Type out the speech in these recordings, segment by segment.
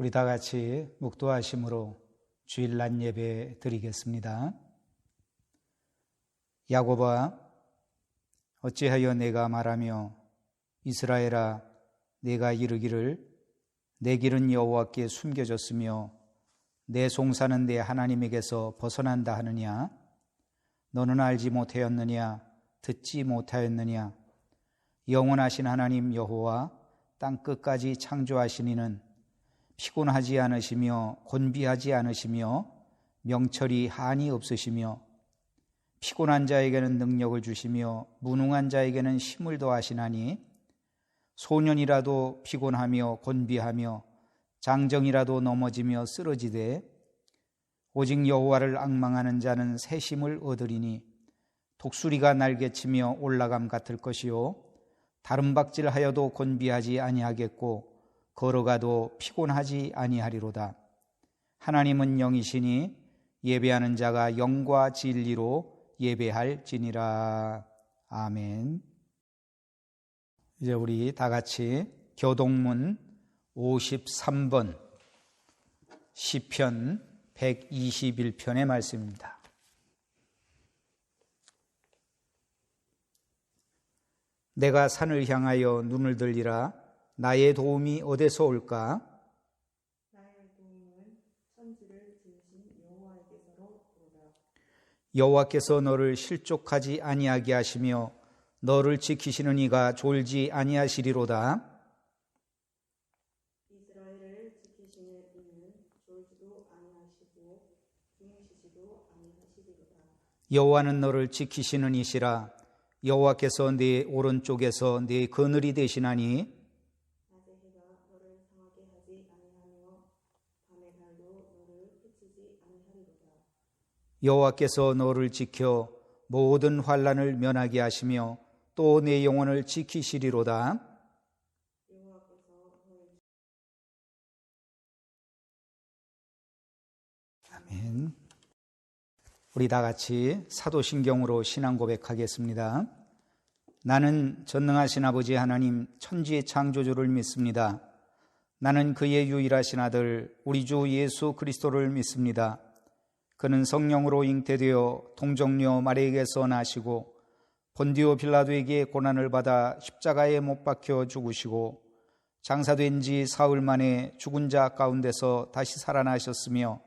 우리 다 같이 묵도하심으로 주일 낮 예배 드리겠습니다. 야곱아, 어찌하여 내가 말하며 이스라엘아, 내가 이르기를 내 길은 여호와께 숨겨졌으며 내 송사는 내 하나님에게서 벗어난다 하느냐? 너는 알지 못하였느냐? 듣지 못하였느냐? 영원하신 하나님 여호와 땅 끝까지 창조하신 이는 피곤하지 않으시며 곤비하지 않으시며 명철이 한이 없으시며 피곤한 자에게는 능력을 주시며 무능한 자에게는 힘을 더하시나니 소년이라도 피곤하며 곤비하며 장정이라도 넘어지며 쓰러지되 오직 여호와를 앙망하는 자는 새 힘을 얻으리니 독수리가 날개치며 올라감 같을 것이요 다름박질하여도 곤비하지 아니하겠고 걸어가도 피곤하지 아니하리로다. 하나님은 영이시니 예배하는 자가 영과 진리로 예배할지니라. 아멘. 이제 우리 다 같이 교동문 53번 시편 121편의 말씀입니다. 내가 산을 향하여 눈을 들리라. 나의 도움이 어디서 올까? 나의 도움은 천지를 지으신 여호와에게서로오다. 여호와께서 너를 실족하지 아니하게 하시며 너를 지키시는 이가 졸지 아니하시리로다. 이스라엘을 지키시는 이는 졸지도 아니하시고 주무시지도 아니하시리로다. 여호와는 너를 지키시는 이시라. 여호와께서 네 오른쪽에서 네 그늘이 되시나니 낮의 해가 너를 상하게 하지 아니하며 밤의 달도 너를 해치지 아니하리로다. 여호와께서 너를 지켜 모든 환난을 면하게 하시며 또 내 영혼을 지키시리로다. 여호와께서 너를 아멘. 우리 다 같이 사도신경으로 신앙 고백하겠습니다. 나는 전능하신 아버지 하나님 천지의 창조주를 믿습니다. 나는 그의 유일하신 아들 우리 주 예수 그리스도를 믿습니다. 그는 성령으로 잉태되어 동정녀 마리아에게서 나시고 본디오 빌라도에게 고난을 받아 십자가에 못 박혀 죽으시고 장사된 지 사흘 만에 죽은 자 가운데서 다시 살아나셨으며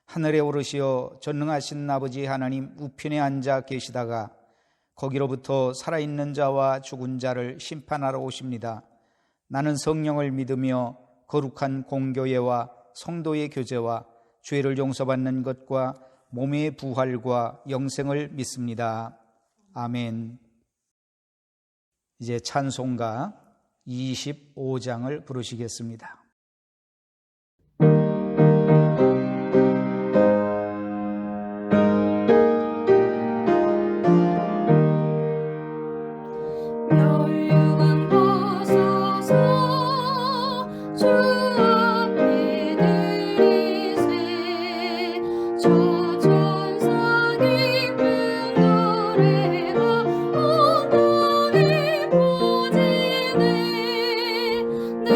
하늘에 오르시어 전능하신 아버지 하나님 우편에 앉아 계시다가 거기로부터 살아있는 자와 죽은 자를 심판하러 오십니다. 나는 성령을 믿으며 거룩한 공교회와 성도의 교제와 죄를 용서받는 것과 몸의 부활과 영생을 믿습니다. 아멘. 이제 찬송가 25장을 부르시겠습니다. 멸류관 벗어서 주 앞에 들이세 저 천사 깊은 노래가 온전히 퍼지네 내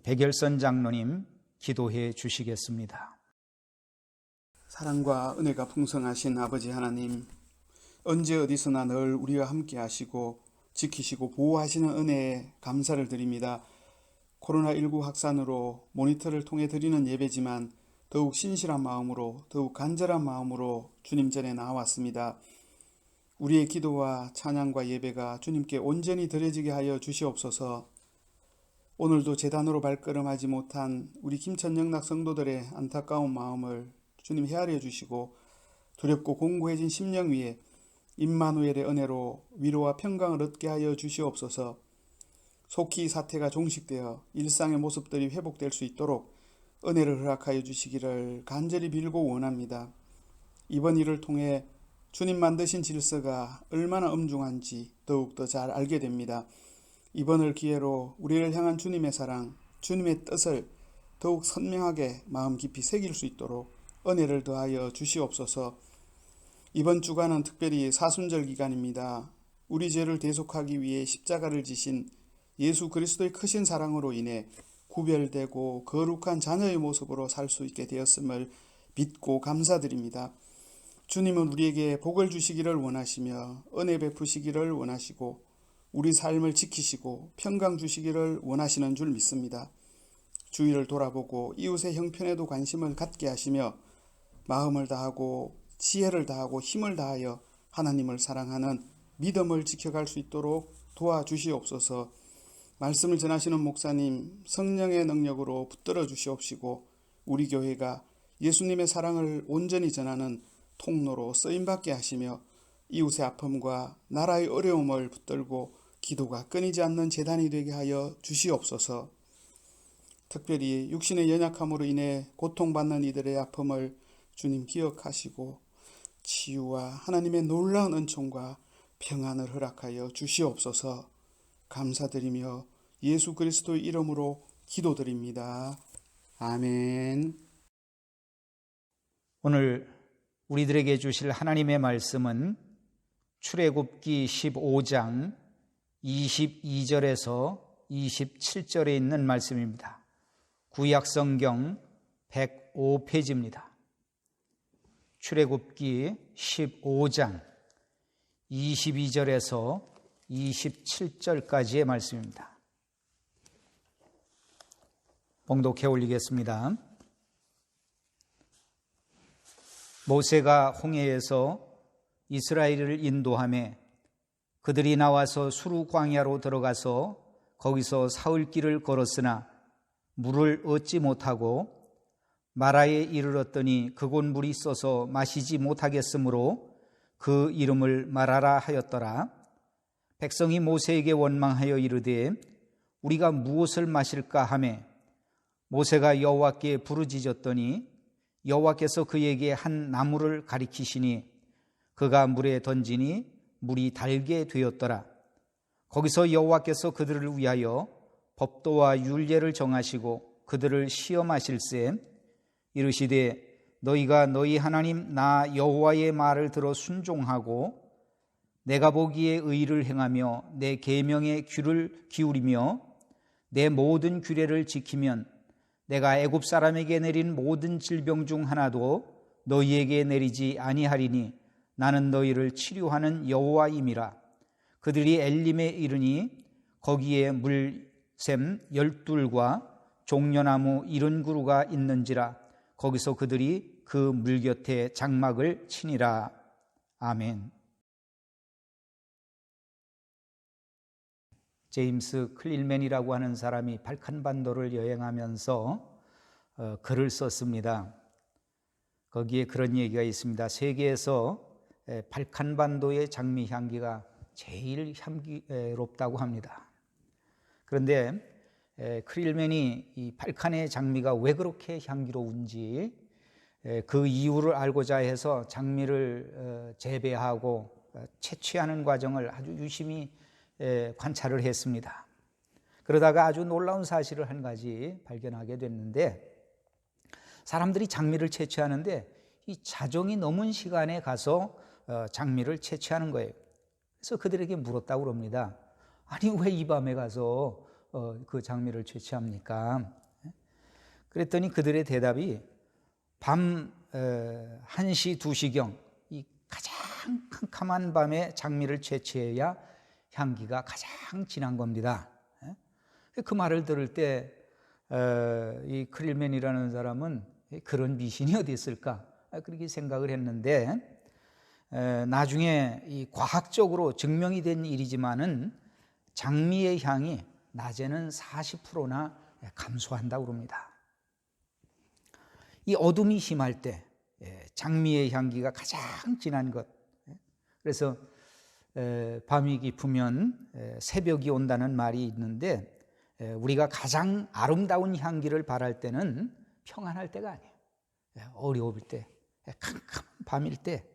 백열선 장로님 기도해 주시겠습니다. 사랑과 은혜가 풍성하신 아버지 하나님, 언제 어디서나 늘 우리와 함께 하시고 지키시고 보호하시는 은혜에 감사를 드립니다. 코로나19 확산으로 모니터를 통해 드리는 예배지만 더욱 신실한 마음으로, 더욱 간절한 마음으로 주님 전에 나왔습니다. 우리의 기도와 찬양과 예배가 주님께 온전히 드려지게 하여 주시옵소서. 오늘도 제단으로 발걸음하지 못한 우리 김천영락 성도들의 안타까운 마음을 주님 헤아려 주시고 두렵고 공고해진 심령 위에 임마누엘의 은혜로 위로와 평강을 얻게 하여 주시옵소서. 속히 이 사태가 종식되어 일상의 모습들이 회복될 수 있도록 은혜를 허락하여 주시기를 간절히 빌고 원합니다. 이번 일을 통해 주님 만드신 질서가 얼마나 엄중한지 더욱더 잘 알게 됩니다. 이번을 기회로 우리를 향한 주님의 사랑, 주님의 뜻을 더욱 선명하게 마음 깊이 새길 수 있도록 은혜를 더하여 주시옵소서. 이번 주간은 특별히 사순절 기간입니다. 우리 죄를 대속하기 위해 십자가를 지신 예수 그리스도의 크신 사랑으로 인해 구별되고 거룩한 자녀의 모습으로 살 수 있게 되었음을 믿고 감사드립니다. 주님은 우리에게 복을 주시기를 원하시며 은혜 베푸시기를 원하시고 우리 삶을 지키시고 평강 주시기를 원하시는 줄 믿습니다. 주위를 돌아보고 이웃의 형편에도 관심을 갖게 하시며 마음을 다하고 지혜를 다하고 힘을 다하여 하나님을 사랑하는 믿음을 지켜갈 수 있도록 도와주시옵소서. 말씀을 전하시는 목사님 성령의 능력으로 붙들어 주시옵시고 우리 교회가 예수님의 사랑을 온전히 전하는 통로로 쓰임받게 하시며 이웃의 아픔과 나라의 어려움을 붙들고 기도가 끊이지 않는 제단이 되게 하여 주시옵소서. 특별히 육신의 연약함으로 인해 고통받는 이들의 아픔을 주님 기억하시고 치유와 하나님의 놀라운 은총과 평안을 허락하여 주시옵소서. 감사드리며 예수 그리스도의 이름으로 기도드립니다. 아멘. 오늘 우리들에게 주실 하나님의 말씀은 출애굽기 15장 22절에서 27절에 있는 말씀입니다. 구약성경 105페이지입니다. 출애굽기 15장 22절에서 27절까지의 말씀입니다. 봉독해 올리겠습니다. 모세가 홍해에서 이스라엘을 인도하며 그들이 나와서 수르 광야로 들어가서 거기서 사흘 길을 걸었으나 물을 얻지 못하고 마라에 이르렀더니 그곳 물이 써서 마시지 못하겠으므로 그 이름을 마라라 하였더라. 백성이 모세에게 원망하여 이르되 우리가 무엇을 마실까 하며 모세가 여호와께 부르짖었더니 여호와께서 그에게 한 나무를 가리키시니 그가 물에 던지니 물이 달게 되었더라. 거기서 여호와께서 그들을 위하여 법도와 율례를 정하시고 그들을 시험하실세 이르시되 너희가 너희 하나님 나 여호와의 말을 들어 순종하고 내가 보기에 의를 행하며 내 계명에 귀를 기울이며 내 모든 규례를 지키면 내가 애굽 사람에게 내린 모든 질병 중 하나도 너희에게 내리지 아니하리니 나는 너희를 치료하는 여호와임이라. 그들이 엘림에 이르니 거기에 물샘 12과 종려나무 70그루가 있는지라. 거기서 그들이 그 물 곁에 장막을 치니라. 아멘. 제임스 클릴맨이라고 하는 사람이 발칸반도를 여행하면서 글을 썼습니다. 거기에 그런 얘기가 있습니다. 세계에서 발칸반도의 장미 향기가 제일 향기롭다고 합니다. 그런데 클릴맨이 이 발칸의 장미가 왜 그렇게 향기로운지 그 이유를 알고자 해서 장미를 재배하고 채취하는 과정을 아주 유심히 관찰을 했습니다. 그러다가 아주 놀라운 사실을 한 가지 발견하게 됐는데 사람들이 장미를 채취하는데 이 자정이 넘은 시간에 가서 장미를 채취하는 거예요. 그래서 그들에게 물었다고 합니다. 아니 왜 이 밤에 가서 그 장미를 채취합니까? 그랬더니 그들의 대답이 밤 1시, 2시경 이 가장 캄캄한 밤에 장미를 채취해야 향기가 가장 진한 겁니다. 그 말을 들을 때 이 크릴맨이라는 사람은 그런 미신이 어디 있을까 그렇게 생각을 했는데, 나중에 이 과학적으로 증명이 된 일이지만은 장미의 향이 낮에는 40%나 감소한다고 합니다. 이 어둠이 심할 때 장미의 향기가 가장 진한 것. 그래서 밤이 깊으면 새벽이 온다는 말이 있는데, 우리가 가장 아름다운 향기를 바랄 때는 평안할 때가 아니에요. 어려울 때, 캄캄한 밤일 때,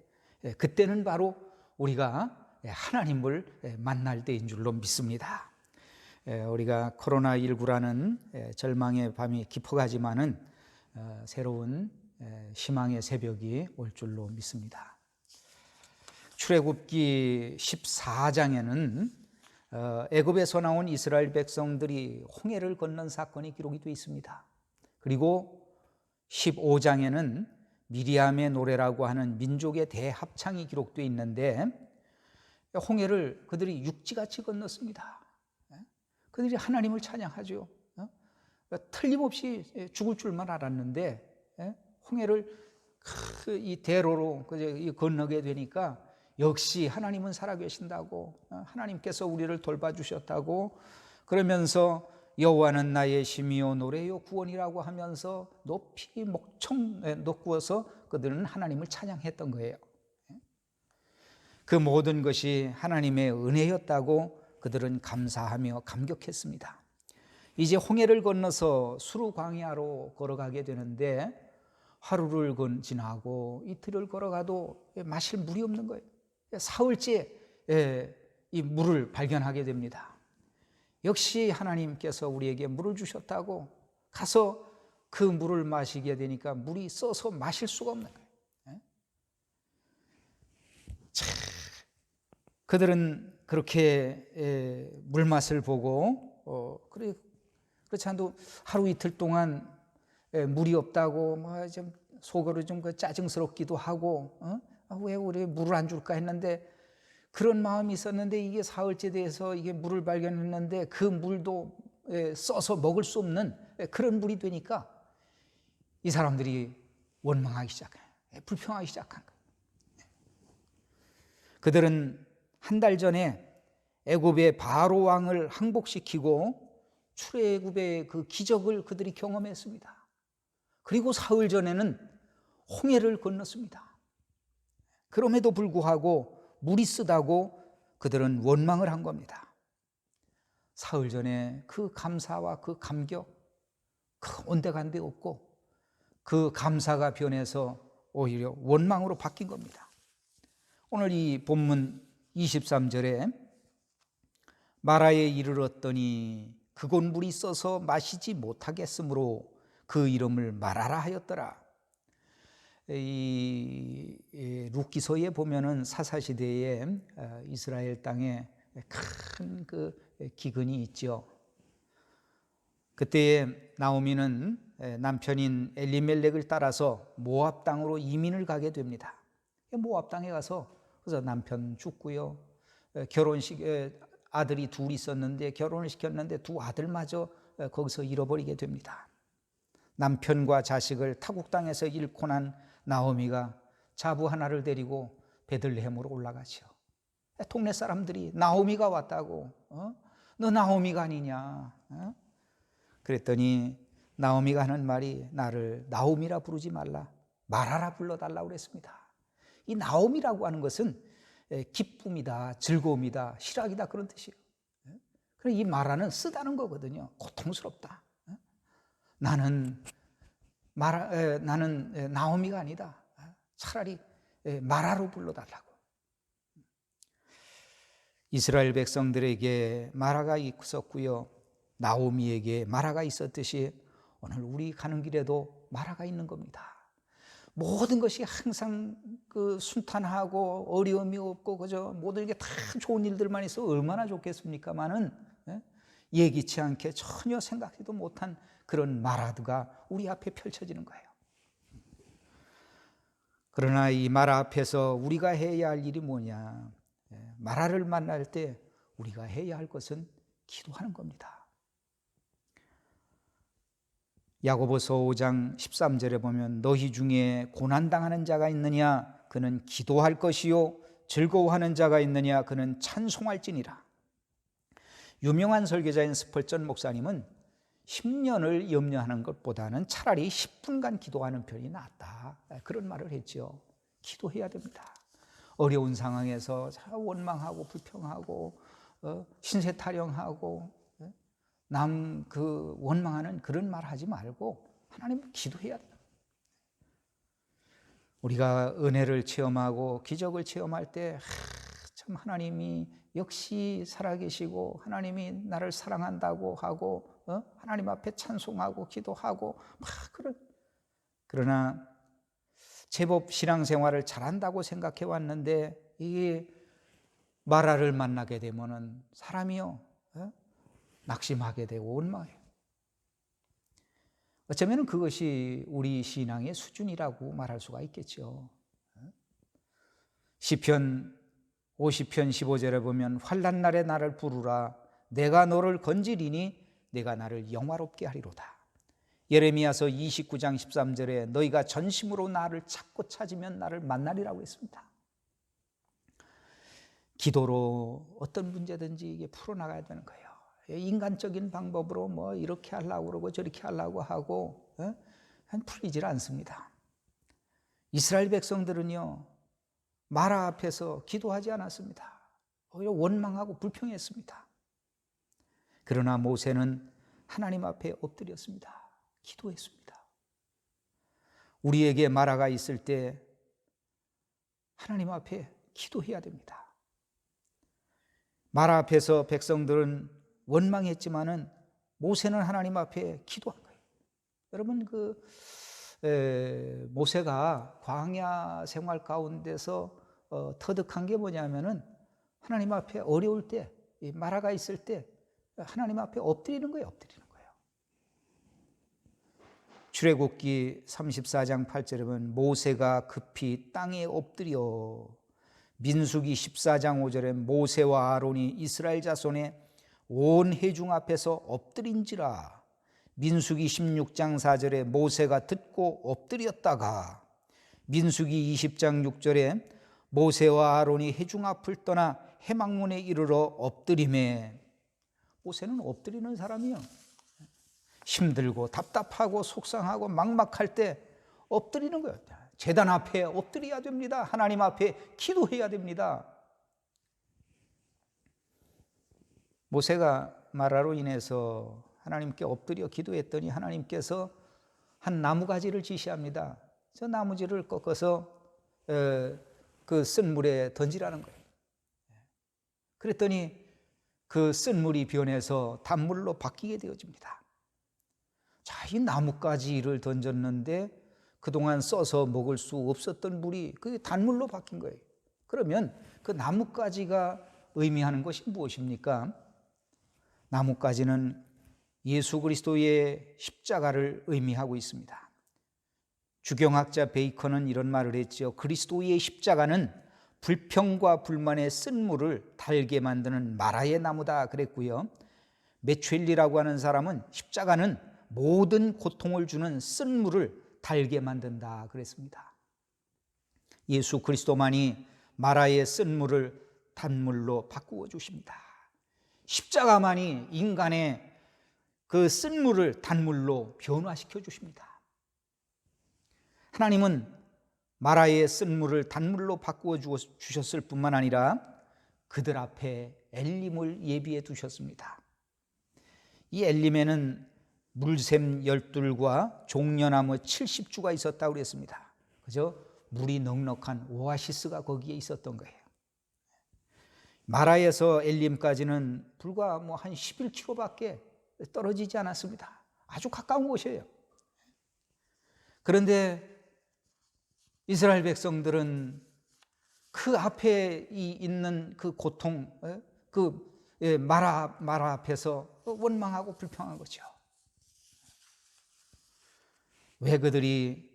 그때는 바로 우리가 하나님을 만날 때인 줄로 믿습니다. 우리가 코로나19라는 절망의 밤이 깊어가지만은 새로운 희망의 새벽이 올 줄로 믿습니다. 출애굽기 14장에는 애굽에서 나온 이스라엘 백성들이 홍해를 건넌 사건이 기록이 되어 있습니다. 그리고 15장에는 미리암의 노래라고 하는 민족의 대합창이 기록되어 있는데, 홍해를 그들이 육지같이 건넜습니다. 그들이 하나님을 찬양하죠. 틀림없이 죽을 줄만 알았는데 홍해를 이 대로로 건너게 되니까 역시 하나님은 살아계신다고, 하나님께서 우리를 돌봐주셨다고 그러면서 여호와는 나의 힘이요 노래요 구원이라고 하면서 높이 목청 높구어서 그들은 하나님을 찬양했던 거예요. 그 모든 것이 하나님의 은혜였다고 그들은 감사하며 감격했습니다. 이제 홍해를 건너서 수르 광야로 걸어가게 되는데, 하루를 지나고 이틀을 걸어가도 마실 물이 없는 거예요. 사흘째 이 물을 발견하게 됩니다. 역시 하나님께서 우리에게 물을 주셨다고 가서 그 물을 마시게 되니까 물이 써서 마실 수가 없는 거예요. 그들은 그렇게 물맛을 보고 그렇지 않아도 하루 이틀 동안 물이 없다고 좀 속으로 좀 짜증스럽기도 하고 왜 우리 물을 안 줄까 했는데, 그런 마음이 있었는데 이게 사흘째 돼서 이게 물을 발견했는데 그 물도 써서 먹을 수 없는 그런 물이 되니까 이 사람들이 원망하기 시작해요. 불평하기 시작한 거예요. 그들은 한 달 전에 애굽의 바로 왕을 항복시키고 출애굽의 그 기적을 그들이 경험했습니다. 그리고 사흘 전에는 홍해를 건넜습니다. 그럼에도 불구하고 물이 쓰다고 그들은 원망을 한 겁니다. 사흘 전에 그 감사와 그 감격, 그 온데간데 없고 그 감사가 변해서 오히려 원망으로 바뀐 겁니다. 오늘 이 본문 23절에 마라에 이르렀더니 그곳 물이 써서 마시지 못하겠으므로 그 이름을 마라라 하였더라. 이 룻기서에 보면은 사사시대에 이스라엘 땅에 큰 그 기근이 있죠. 그때에 나오미는 남편인 엘리멜렉을 따라서 모압 땅으로 이민을 가게 됩니다. 모압 땅에 가서 그래서 남편 죽고요. 결혼식 아들이 둘 있었는데 결혼을 시켰는데 두 아들마저 거기서 잃어버리게 됩니다. 남편과 자식을 타국 땅에서 잃고 난 나오미가 자부 하나를 데리고 베들레헴으로 올라가죠. 동네 사람들이 나오미가 왔다고, 너 나오미가 아니냐? 그랬더니 나오미가 하는 말이 나를 나오미라 부르지 말라, 마라라 불러달라고 그랬습니다. 이 나오미라고 하는 것은 기쁨이다, 즐거움이다, 희락이다 그런 뜻이에요. 이 마라는 쓰다는 거거든요. 고통스럽다. 나는 나오미가 아니다. 차라리 마라로 불러달라고. 이스라엘 백성들에게 마라가 있었고요, 나오미에게 마라가 있었듯이 오늘 우리 가는 길에도 마라가 있는 겁니다. 모든 것이 항상 그 순탄하고 어려움이 없고 그저 모든 게 다 좋은 일들만 있어 얼마나 좋겠습니까만은 예기치 않게 전혀 생각지도 못한 그런 마라드가 우리 앞에 펼쳐지는 거예요. 그러나 이 마라 앞에서 우리가 해야 할 일이 뭐냐? 마라를 만날 때 우리가 해야 할 것은 기도하는 겁니다. 야고보서 5장 13절에 보면 너희 중에 고난당하는 자가 있느냐? 그는 기도할 것이요. 즐거워하는 자가 있느냐? 그는 찬송할지니라. 유명한 설교자인 스펄전 목사님은 10년을 염려하는 것보다는 차라리 10분간 기도하는 편이 낫다, 그런 말을 했죠. 기도해야 됩니다. 어려운 상황에서 원망하고 불평하고 신세 타령하고 남 원망하는 그런 말 하지 말고 하나님 기도해야 돼요. 우리가 은혜를 체험하고 기적을 체험할 때 참 하나님이 역시 살아계시고 하나님이 나를 사랑한다고 하고 하나님 앞에 찬송하고 기도하고 그러나 제법 신앙생활을 잘한다고 생각해 왔는데 이게 마라를 만나게 되면은 사람이요 낙심하게 되고 원망해요. 어쩌면 그것이 우리 신앙의 수준이라고 말할 수가 있겠죠. 시편 50편 15절에 보면 환난 날에 나를 부르라 내가 너를 건지리니 내가 나를 영화롭게 하리로다. 예레미야서 29장 13절에 너희가 전심으로 나를 찾고 찾으면 나를 만나리라고 했습니다. 기도로 어떤 문제든지 이게 풀어나가야 되는 거예요. 인간적인 방법으로 뭐 이렇게 하려고 그러고 저렇게 하려고 하고 풀리질 않습니다. 이스라엘 백성들은요 마라 앞에서 기도하지 않았습니다. 오히려 원망하고 불평했습니다. 그러나 모세는 하나님 앞에 엎드렸습니다. 기도했습니다. 우리에게 마라가 있을 때 하나님 앞에 기도해야 됩니다. 마라 앞에서 백성들은 원망했지만은 모세는 하나님 앞에 기도한 거예요. 여러분 모세가 광야 생활 가운데서 터득한 게 뭐냐면은 하나님 앞에 어려울 때 마라가 있을 때 하나님 앞에 엎드리는 거예요. 출애굽기 34장 8절에 보면 모세가 급히 땅에 엎드려 민수기 14장 5절에 모세와 아론이 이스라엘 자손의 온 회중 앞에서 엎드린지라. 민수기 16장 4절에 모세가 듣고 엎드렸다가 민수기 20장 6절에 모세와 아론이 회중 앞을 떠나 해막문에 이르러 엎드리매. 모세는 엎드리는 사람이요. 힘들고 답답하고 속상하고 막막할 때 엎드리는 거예요. 제단 앞에 엎드려야 됩니다. 하나님 앞에 기도해야 됩니다. 모세가 마라로 인해서 하나님께 엎드려 기도했더니 하나님께서 한 나무가지를 지시합니다. 저 나무지를 꺾어서 그 쓴 물에 던지라는 거예요. 그랬더니 그 쓴 물이 변해서 단물로 바뀌게 되어집니다. 자, 이 나뭇가지를 던졌는데 그동안 써서 먹을 수 없었던 물이 그게 단물로 바뀐 거예요. 그러면 그 나뭇가지가 의미하는 것이 무엇입니까? 나뭇가지는 예수 그리스도의 십자가를 의미하고 있습니다. 주경학자 베이컨은 이런 말을 했죠. 그리스도의 십자가는 불평과 불만의 쓴물을 달게 만드는 마라의 나무다 그랬고요. 메첼리라고 하는 사람은 십자가는 모든 고통을 주는 쓴물을 달게 만든다 그랬습니다. 예수 그리스도만이 마라의 쓴물을 단물로 바꾸어 주십니다. 십자가만이 인간의 그 쓴물을 단물로 변화시켜 주십니다. 하나님은 마라의 쓴물을 단물로 바꾸어 주셨을 뿐만 아니라 그들 앞에 엘림을 예비해 두셨습니다. 이 엘림에는 물샘 12과 종려나무 70주가 있었다고 그랬습니다. 그죠? 물이 넉넉한 오아시스가 거기에 있었던 거예요. 마라에서 엘림까지는 불과 한 11km밖에 떨어지지 않았습니다. 아주 가까운 곳이에요. 그런데 이스라엘 백성들은 그 앞에 있는 그 고통, 마라 앞에서 원망하고 불평한 거죠. 왜 그들이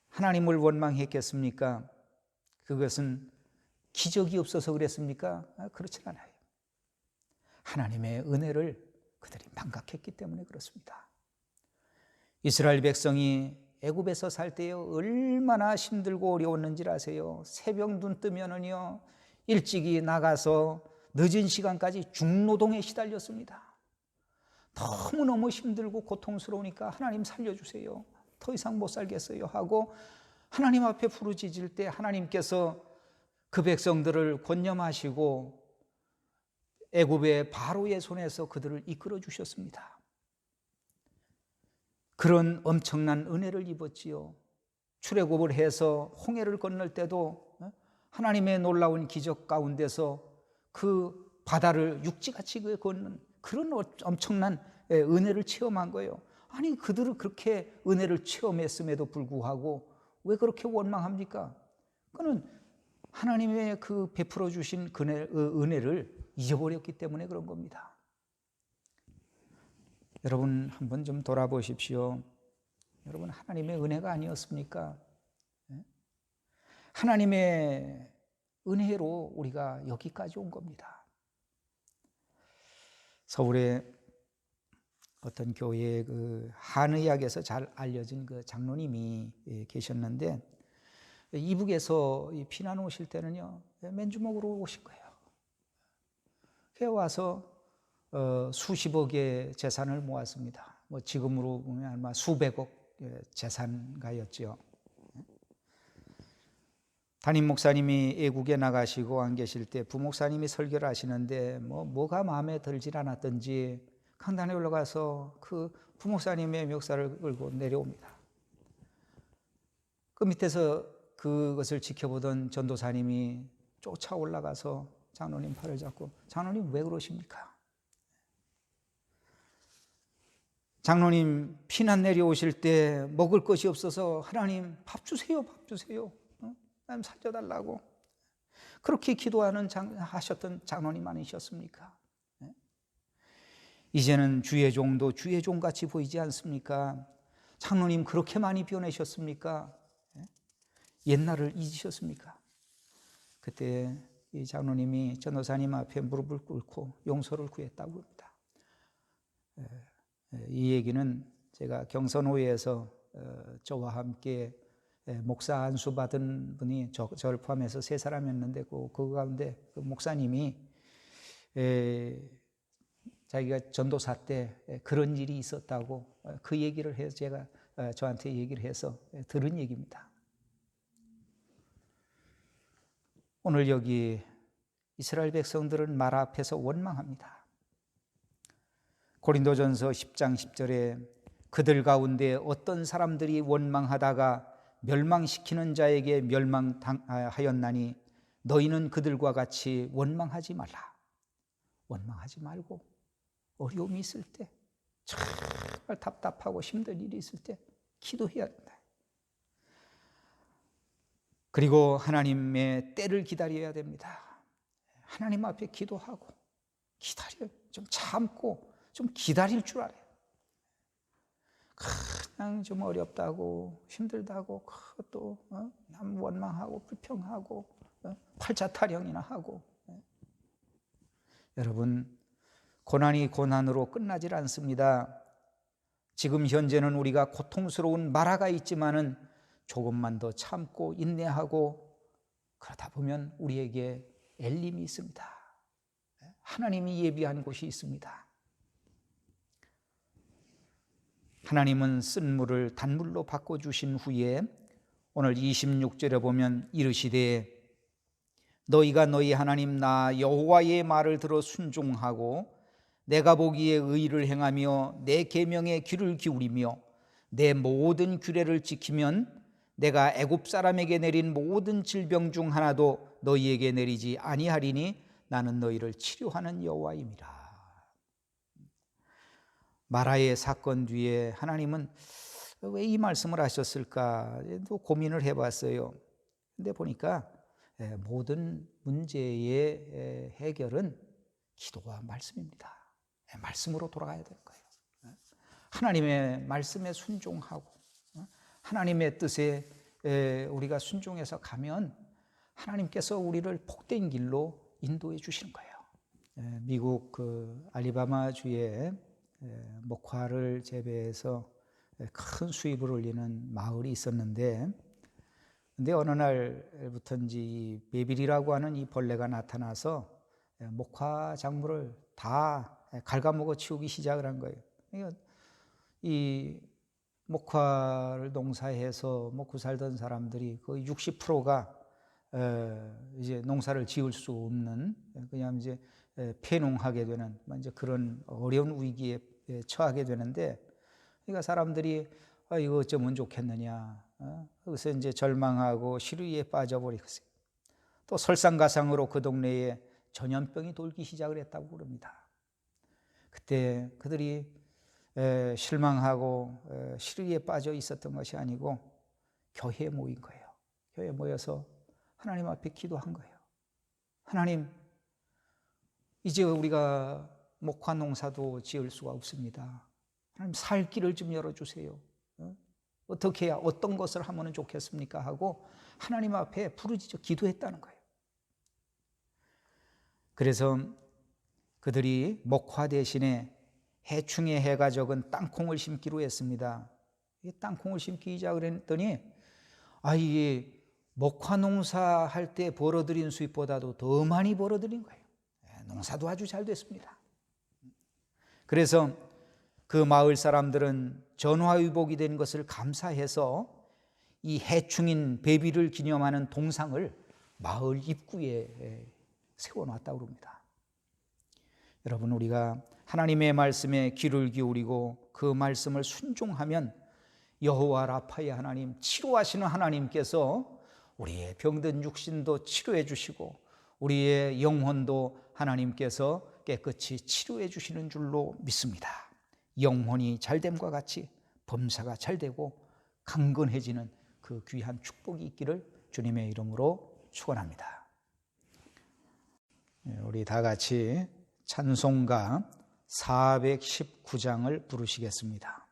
하나님을 원망했겠습니까? 그것은 기적이 없어서 그랬습니까? 그렇지 않아요. 하나님의 은혜를 그들이 망각했기 때문에 그렇습니다. 이스라엘 백성이 애굽에서 살 때에 얼마나 힘들고 어려웠는지 아세요? 새벽 눈 뜨면은요, 일찍이 나가서 늦은 시간까지 중노동에 시달렸습니다. 너무너무 힘들고 고통스러우니까 하나님 살려주세요. 더 이상 못 살겠어요 하고 하나님 앞에 부르짖을 때 하나님께서 그 백성들을 권념하시고 애굽의 바로의 손에서 그들을 이끌어 주셨습니다. 그런 엄청난 은혜를 입었지요. 출애굽을 해서 홍해를 건널 때도 하나님의 놀라운 기적 가운데서 그 바다를 육지같이 걷는 그런 엄청난 은혜를 체험한 거예요. 아니 그들은 그렇게 은혜를 체험했음에도 불구하고 왜 그렇게 원망합니까? 그는 하나님의 그 베풀어 주신 은혜를 잊어버렸기 때문에 그런 겁니다. 여러분 한번 좀 돌아보십시오. 여러분 하나님의 은혜가 아니었습니까? 하나님의 은혜로 우리가 여기까지 온 겁니다. 서울에 어떤 교회의 그 한의학에서 잘 알려진 그 장로님이 계셨는데 이북에서 피난 오실 때는요 맨주먹으로 오신 거예요. 그래 와서 수십억의 재산을 모았습니다. 뭐 지금으로 보면 아마 수백억 재산가였죠. 담임 목사님이 애국에 나가시고 안 계실 때 부목사님이 설교를 하시는데 뭐가 마음에 들질 않았던지 강단에 올라가서 그 부목사님의 멱살을 끌고 내려옵니다. 그 밑에서 그것을 지켜보던 전도사님이 쫓아 올라가서 장로님 팔을 잡고 장로님 왜 그러십니까? 장로님 피난 내려오실 때 먹을 것이 없어서 하나님 밥 주세요, 밥 주세요. 하나님 살려달라고 그렇게 하셨던 장로님 아니셨습니까? 이제는 주의 종도 주의 종같이 보이지 않습니까? 장로님 그렇게 많이 변하셨습니까? 옛날을 잊으셨습니까? 그때 이 장로님이 전도사님 앞에 무릎을 꿇고 용서를 구했다고 합니다. 이 얘기는 제가 경선호회에서 저와 함께 목사 안수 받은 분이 저를 포함해서 3사람이었는데 그 가운데 그 목사님이 자기가 전도사 때 그런 일이 있었다고 그 얘기를 해서 제가 저한테 얘기를 해서 들은 얘기입니다. 오늘 여기 이스라엘 백성들은 마라 앞에서 원망합니다. 고린도전서 10장 10절에 그들 가운데 어떤 사람들이 원망하다가 멸망시키는 자에게 멸망하였나니 너희는 그들과 같이 원망하지 말라. 원망하지 말고 어려움이 있을 때 정말 답답하고 힘든 일이 있을 때 기도해야 된다. 그리고 하나님의 때를 기다려야 됩니다. 하나님 앞에 기도하고 기다려요. 좀 참고 좀 기다릴 줄 알아요. 그냥 좀 어렵다고 힘들다고 또 남 원망하고 불평하고 팔자 타령이나 하고 여러분 고난이 고난으로 끝나질 않습니다. 지금 현재는 우리가 고통스러운 마라가 있지만은 조금만 더 참고 인내하고 그러다 보면 우리에게 엘림이 있습니다. 하나님이 예비한 곳이 있습니다. 하나님은 쓴 물을 단물로 바꿔주신 후에 오늘 26절에 보면 이르시되 너희가 너희 하나님 나 여호와의 말을 들어 순종하고 내가 보기에 의를 행하며 내 계명에 귀를 기울이며 내 모든 규례를 지키면 내가 애굽 사람에게 내린 모든 질병 중 하나도 너희에게 내리지 아니하리니 나는 너희를 치료하는 여호와임이라. 마라의 사건 뒤에 하나님은 왜 이 말씀을 하셨을까 또 고민을 해봤어요. 근데 보니까 모든 문제의 해결은 기도와 말씀입니다. 말씀으로 돌아가야 되는 거예요. 하나님의 말씀에 순종하고 하나님의 뜻에 우리가 순종해서 가면 하나님께서 우리를 복된 길로 인도해 주시는 거예요. 미국 그 알리바마 주에 목화를 재배해서 큰 수입을 올리는 마을이 있었는데, 근데 어느 날부터인지 이 베빌이라고 하는 이 벌레가 나타나서 목화 작물을 다 갉아먹어 치우기 시작을 한 거예요. 그러니까 이 목화를 농사해서 먹고 살던 사람들이 거의 60%가 이제 농사를 지을 수 없는, 그냥 이제 폐농하게 되는 이제 그런 어려운 위기에 처하게 되는데, 그러니까 사람들이 이거 어쩌면 좋겠느냐, 그래서 이제 절망하고 시루에 빠져버리겠어요. 또 설상가상으로 그 동네에 전염병이 돌기 시작을 했다고 그럽니다. 그때 그들이 실망하고 시루에 빠져 있었던 것이 아니고 교회에 모인 거예요. 교회에 모여서 하나님 앞에 기도한 거예요. 하나님, 이제 우리가 목화 농사도 지을 수가 없습니다. 하나님, 살 길을 좀 열어주세요. 어떻게 해야, 어떤 것을 하면 좋겠습니까? 하고 하나님 앞에 부르짖어 기도했다는 거예요. 그래서 그들이 목화 대신에 해충의 해가 적은 땅콩을 심기로 했습니다. 이 땅콩을 심기 시작을 했더니 이게 목화 농사할 때 벌어들인 수입보다도 더 많이 벌어들인 거예요. 농사도 아주 잘 됐습니다. 그래서 그 마을 사람들은 전화위복이 된 것을 감사해서 이 해충인 베비를 기념하는 동상을 마을 입구에 세워놨다고 합니다. 여러분, 우리가 하나님의 말씀에 귀를 기울이고 그 말씀을 순종하면 여호와 라파의 하나님, 치료하시는 하나님께서 우리의 병든 육신도 치료해 주시고 우리의 영혼도 하나님께서 깨끗이 치료해 주시는 줄로 믿습니다. 영혼이 잘됨과 같이 범사가 잘되고 강건해지는 그 귀한 축복이 있기를 주님의 이름으로 축원합니다. 우리 다 같이 찬송가 419장을 부르시겠습니다.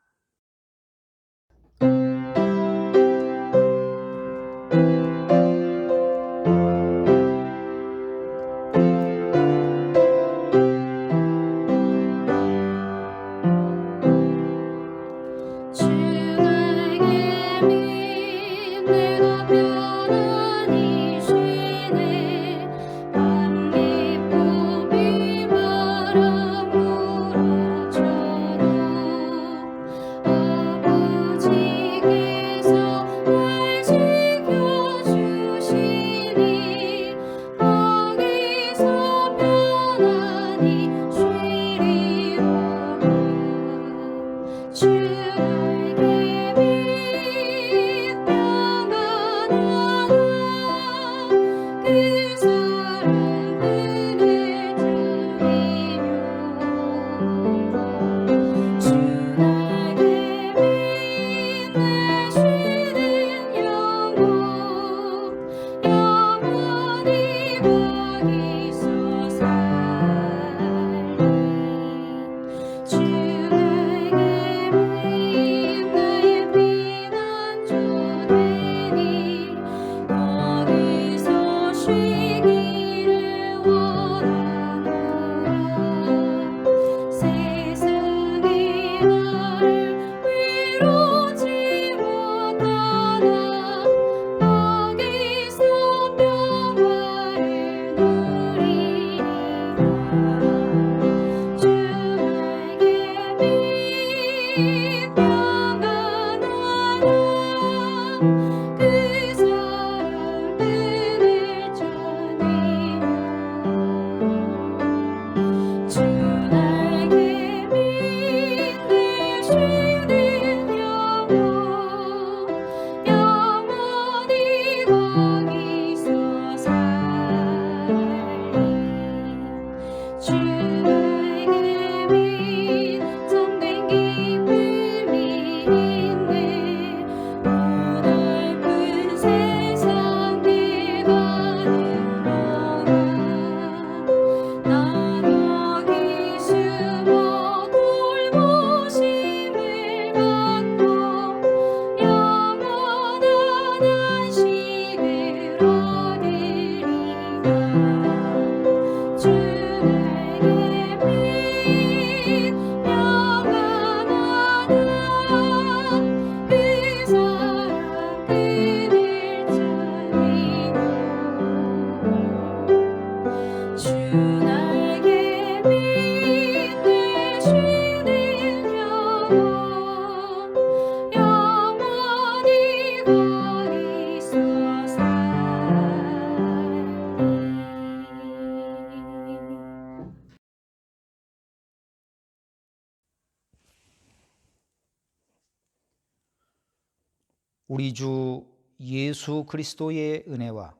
우리 주 예수 그리스도의 은혜와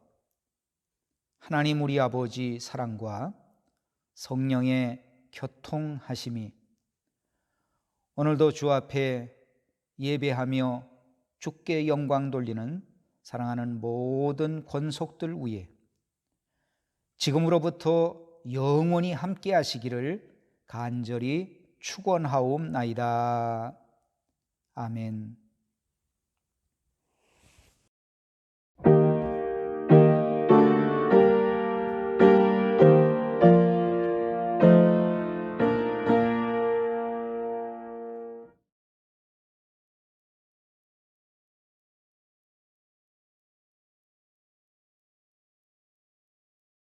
하나님 우리 아버지 사랑과 성령의 교통하심이 오늘도 주 앞에 예배하며 주께 영광 돌리는 사랑하는 모든 권속들 위에 지금으로부터 영원히 함께 하시기를 간절히 축원하옵나이다. 아멘.